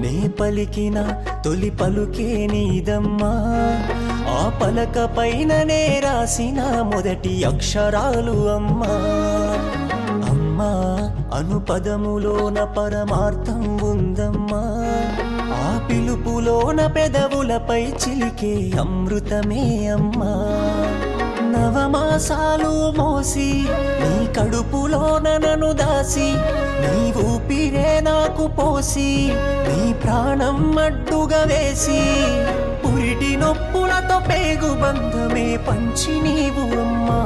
నే పలికిన తొలి పలుకే నీదమ్మా, ఆ పలక పైననే రాసిన మొదటి అక్షరాలు అమ్మా. అమ్మా అను పదములోన పరమార్థం ఉందమ్మా, ఆ పిలుపులోన పెదవులపై చిలికే అమృతమే అమ్మా. నవమాసాలు మోసి నీ కడుపులోన నన్ను దాసి, నీ ఊపిరే నాకు పోసి, నీ ప్రాణం అడ్డుగా వేసి, పురిటి నొప్పులతో పేగు బంధమే పంచి నీవు అమ్మా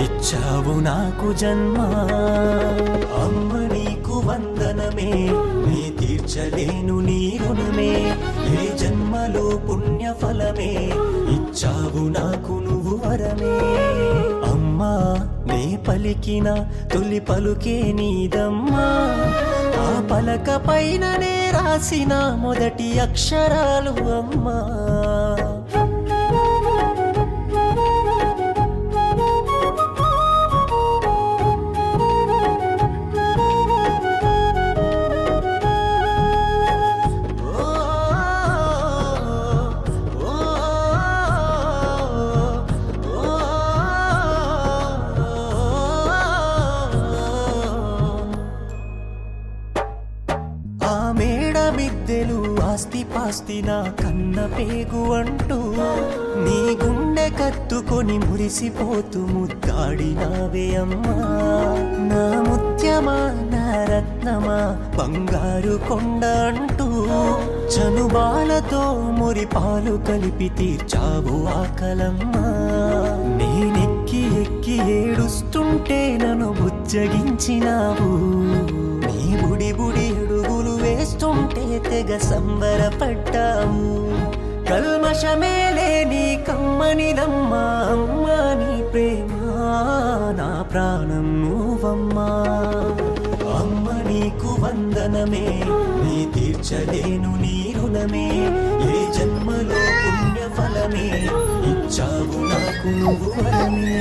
ఇచ్చావు నాకు జన్మ. అమ్మ నీకు వందనమే, నీ తీర్చలేను నీ రుణమే, ఏ జన్మలో పుణ్య ఫలమే ఇచ్చావు నాకు నువ్వు వరమే. అమ్మా నే పలికిన తొలి పలుకే నీదమ్మా, ఆ పలక పైననే రాసిన మొదటి అక్షరాలు అమ్మా. మిద్దెలు ఆస్తి పాస్తి నా కన్న పేగు అంటూ, నీ గుండె కత్తుకొని మురిసిపోతూ ముద్దాడినావే అమ్మా. నా ముత్యమా నా రత్నమా బంగారు కొండ అంటూ, చనుబాలతో మురిపాలు కలిపి తీర్చావు ఆకలమ్మా. నేనెక్కి ఎక్కి ఏడుస్తుంటే నన్ను బుజ్జగించినావు, నీ బుడి బుడి అడుగులు వేస్తుంటే తెగ సంబరపడ్డావు. కల్మషమే లేని కమ్మనిదమ్మా అమ్మా నీ ప్రేమ, నా ప్రాణం నువ్వమ్మా. అమ్మ నీకు వందనమే, నీ తీర్చలేను నీ రుణమే, ఏ జన్మలో పుణ్య ఫలమే ఇచ్చావు నాకు నువ్వు వరమే.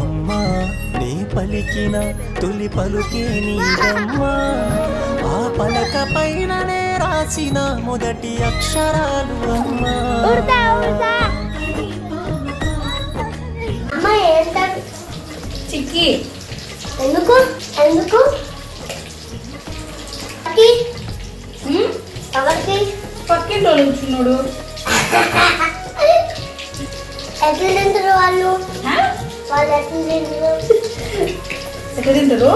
అమ్మా నే పలికిన తొలి పలుకే నీదమ్మా, ఆ పలక పైననే రాసిన మొదటి అక్షరాలు అమ్మా. చిక్కి ఎందుకు ఎందుకు ఎవరికి పక్కింటో నిల్చున్నాడు. ఎట్లా తింటారు వాళ్ళు? వాళ్ళు ఎట్లా తింటారు? ఎట్లా తింటారు?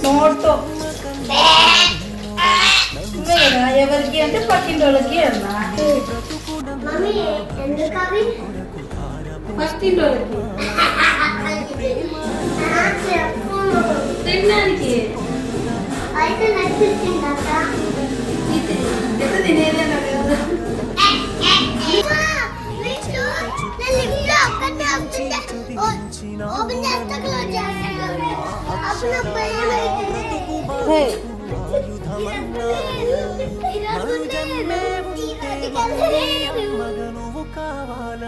నోట్తో. ఎవరికి అంటే పక్కింటి వాళ్ళకి అన్నా. పక్కింటి వాళ్ళకి తినడానికి అయితే నచ్చిందా తినేదేనా కదా. మగనువు కావాల